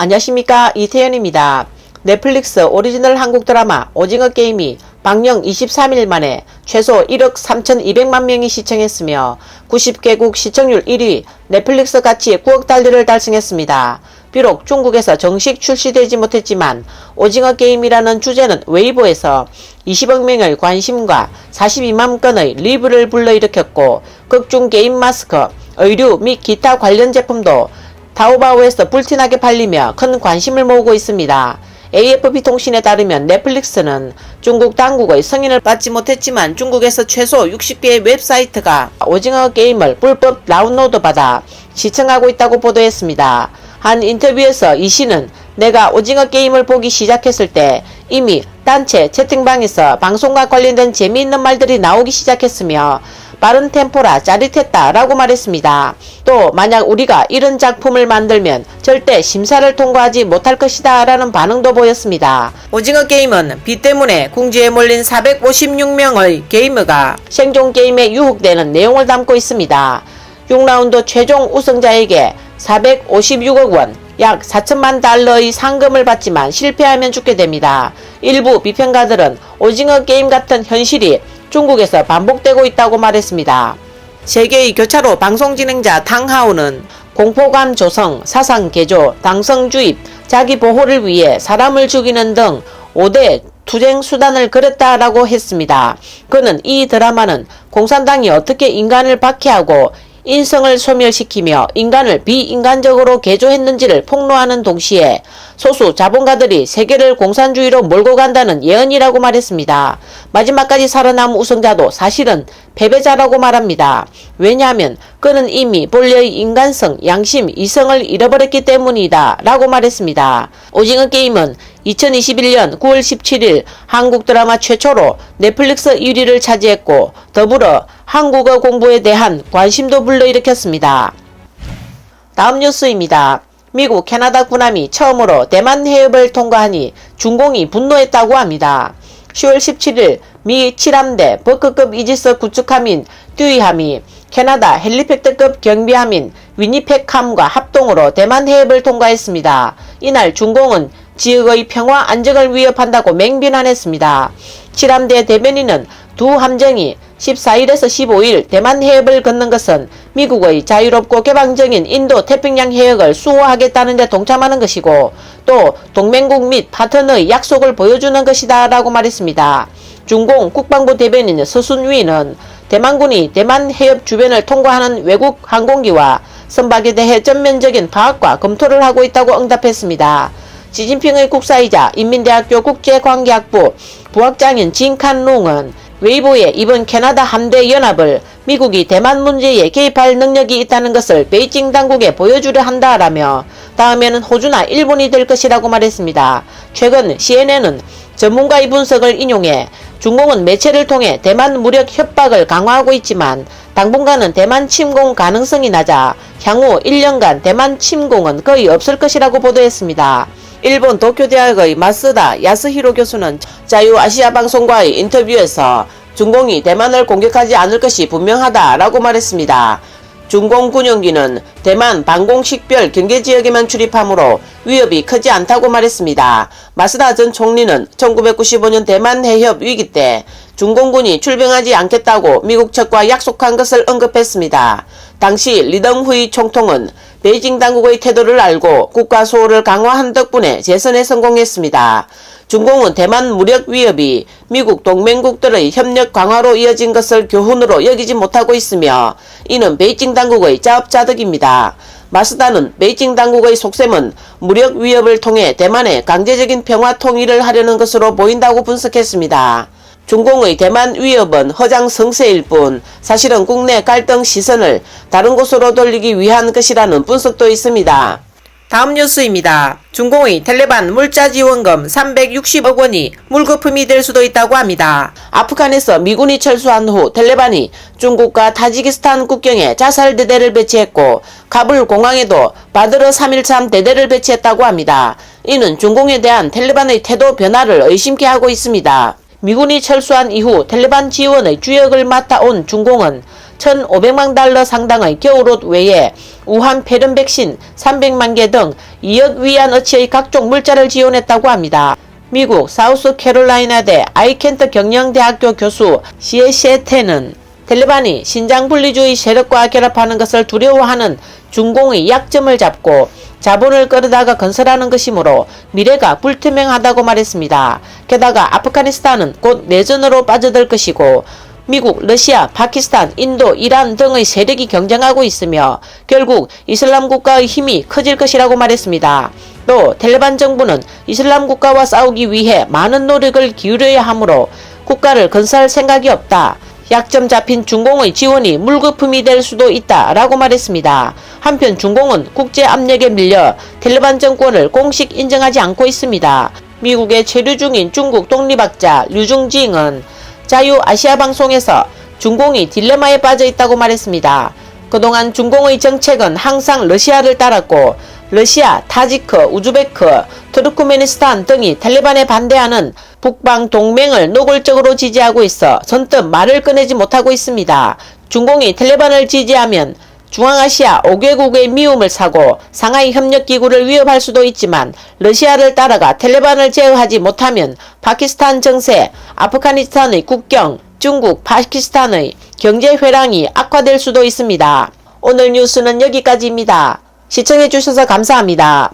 안녕하십니까, 이태현입니다. 넷플릭스 오리지널 한국 드라마 오징어 게임이 방영 23일 만에 최소 1억 3,200만 명이 시청했으며 90개국 시청률 1위, 넷플릭스 가치 9억 달러를 달성했습니다. 비록 중국에서 정식 출시되지 못했지만 오징어 게임이라는 주제는 웨이보에서 20억 명의 관심과 42만 건의 리뷰를 불러일으켰고, 극중 게임 마스크, 의류 및 기타 관련 제품도 타오바오에서 불티나게 팔리며 큰 관심을 모으고 있습니다. AFP 통신에 따르면 넷플릭스는 중국 당국의 승인을 받지 못했지만 중국에서 최소 60개의 웹사이트가 오징어 게임을 불법 다운로드 받아 시청하고 있다고 보도했습니다. 한 인터뷰에서 이 씨는 내가 오징어 게임을 보기 시작했을 때 이미 단체 채팅방에서 방송과 관련된 재미있는 말들이 나오기 시작했으며 빠른 템포라 짜릿했다 라고 말했습니다. 또 만약 우리가 이런 작품을 만들면 절대 심사를 통과하지 못할 것이다 라는 반응도 보였습니다. 오징어 게임은 비 때문에 궁지에 몰린 456명의 게이머가 생존 게임에 유혹되는 내용을 담고 있습니다. 6라운드 최종 우승자에게 456억 원, 약 4천만 달러의 상금을 받지만 실패하면 죽게 됩니다. 일부 비평가들은 오징어 게임 같은 현실이 중국에서 반복되고 있다고 말했습니다. 세계의 교차로 방송 진행자 탕하오는 공포감 조성, 사상 개조, 당성 주입, 자기 보호를 위해 사람을 죽이는 등 5대 투쟁 수단을 그렸다라고 했습니다. 그는 이 드라마는 공산당이 어떻게 인간을 박해하고 인성을 소멸시키며 인간을 비인간적으로 개조했는지를 폭로하는 동시에 소수 자본가들이 세계를 공산주의로 몰고 간다는 예언이라고 말했습니다. 마지막까지 살아남은 우승자도 사실은 패배자라고 말합니다. 왜냐하면 그는 이미 본래의 인간성, 양심, 이성을 잃어버렸기 때문이다 라고 말했습니다. 오징어 게임은 2021년 9월 17일 한국 드라마 최초로 넷플릭스 1위를 차지했고 더불어 한국어 공부에 대한 관심도 불러일으켰습니다. 다음 뉴스입니다. 미국, 캐나다 군함이 처음으로 대만 해협을 통과하니 중공이 분노했다고 합니다. 10월 17일 미 7함대 버크급 이지스 구축함인 듀이함이 캐나다 헬리콥터급 경비함인 위니펙함과 합동으로 대만 해협을 통과했습니다. 이날 중공은 지역의 평화 안정을 위협한다고 맹비난했습니다. 7함대 대변인은 두 함정이 14일에서 15일 대만 해협을 걷는 것은 미국의 자유롭고 개방적인 인도 태평양 해역을 수호하겠다는 데 동참하는 것이고 또 동맹국 및 파트너의 약속을 보여주는 것이다 라고 말했습니다. 중공 국방부 대변인 서순위는 대만군이 대만 해협 주변을 통과하는 외국 항공기와 선박에 대해 전면적인 파악과 검토를 하고 있다고 응답했습니다. 시진핑의 국사이자 인민대학교 국제관계학부 부학장인 진칸룽은 웨이보에 이번 캐나다 함대 연합을 미국이 대만 문제에 개입할 능력이 있다는 것을 베이징 당국에 보여주려 한다라며 다음에는 호주나 일본이 될 것이라고 말했습니다. 최근 CNN은 전문가의 분석을 인용해 중공은 매체를 통해 대만 무력 협박을 강화하고 있지만 당분간은 대만 침공 가능성이 낮아 향후 1년간 대만 침공은 거의 없을 것이라고 보도했습니다. 일본 도쿄대학의 마스다 야스히로 교수는 자유아시아방송과의 인터뷰에서 중공이 대만을 공격하지 않을 것이 분명하다라고 말했습니다. 중공 군용기는 대만 방공식별 경계지역에만 출입하므로 위협이 크지 않다고 말했습니다. 마스다 전 총리는 1995년 대만 해협 위기 때 중공군이 출병하지 않겠다고 미국 측과 약속한 것을 언급했습니다. 당시 리덩후이 총통은 베이징 당국의 태도를 알고 국가 수호를 강화한 덕분에 재선에 성공했습니다. 중공은 대만 무력 위협이 미국 동맹국들의 협력 강화로 이어진 것을 교훈으로 여기지 못하고 있으며 이는 베이징 당국의 자업자득입니다. 마스다는 베이징 당국의 속셈은 무력 위협을 통해 대만의 강제적인 평화 통일을 하려는 것으로 보인다고 분석했습니다. 중공의 대만 위협은 허장성세일 뿐 사실은 국내 갈등 시선을 다른 곳으로 돌리기 위한 것이라는 분석도 있습니다. 다음 뉴스입니다. 중공의 텔레반 물자지원금 360억 원이 물거품이 될 수도 있다고 합니다. 아프간에서 미군이 철수한 후 텔레반이 중국과 타지키스탄 국경에 자살대대를 배치했고 카불 공항에도 바드르 313 대대를 배치했다고 합니다. 이는 중공에 대한 텔레반의 태도 변화를 의심케 하고 있습니다. 미군이 철수한 이후 텔레반 지원의 주역을 맡아온 중공은 1,500만 달러 상당의 겨울옷 외에 우한 폐렴 백신 300만 개 등 2억 위안어치의 각종 물자를 지원했다고 합니다. 미국 사우스캐롤라이나대 아이켄트 경영대학교 교수 시에시에테는 텔레반이 신장 분리주의 세력과 결합하는 것을 두려워하는 중공의 약점을 잡고 자본을 끌어다가 건설하는 것이므로 미래가 불투명하다고 말했습니다. 게다가 아프가니스탄은 곧 내전으로 빠져들 것이고 미국, 러시아, 파키스탄, 인도, 이란 등의 세력이 경쟁하고 있으며 결국 이슬람 국가의 힘이 커질 것이라고 말했습니다. 또 텔레반 정부는 이슬람 국가와 싸우기 위해 많은 노력을 기울여야 하므로 국가를 건설할 생각이 없다. 약점 잡힌 중공의 지원이 물거품이 될 수도 있다 라고 말했습니다. 한편 중공은 국제 압력에 밀려 텔레반 정권을 공식 인정하지 않고 있습니다. 미국에 체류 중인 중국 독립학자 류중징은 자유아시아 방송에서 중공이 딜레마에 빠져 있다고 말했습니다. 그동안 중공의 정책은 항상 러시아를 따랐고 러시아, 타지크, 우즈베크, 투르크메니스탄 등이 텔레반에 반대하는 북방 동맹을 노골적으로 지지하고 있어 선뜻 말을 꺼내지 못하고 있습니다. 중공이 텔레반을 지지하면 중앙아시아 5개국의 미움을 사고 상하이 협력기구를 위협할 수도 있지만 러시아를 따라가 텔레반을 제어하지 못하면 파키스탄 정세, 아프가니스탄의 국경, 중국, 파키스탄의 경제 회랑이 악화될 수도 있습니다. 오늘 뉴스는 여기까지입니다. 시청해주셔서 감사합니다.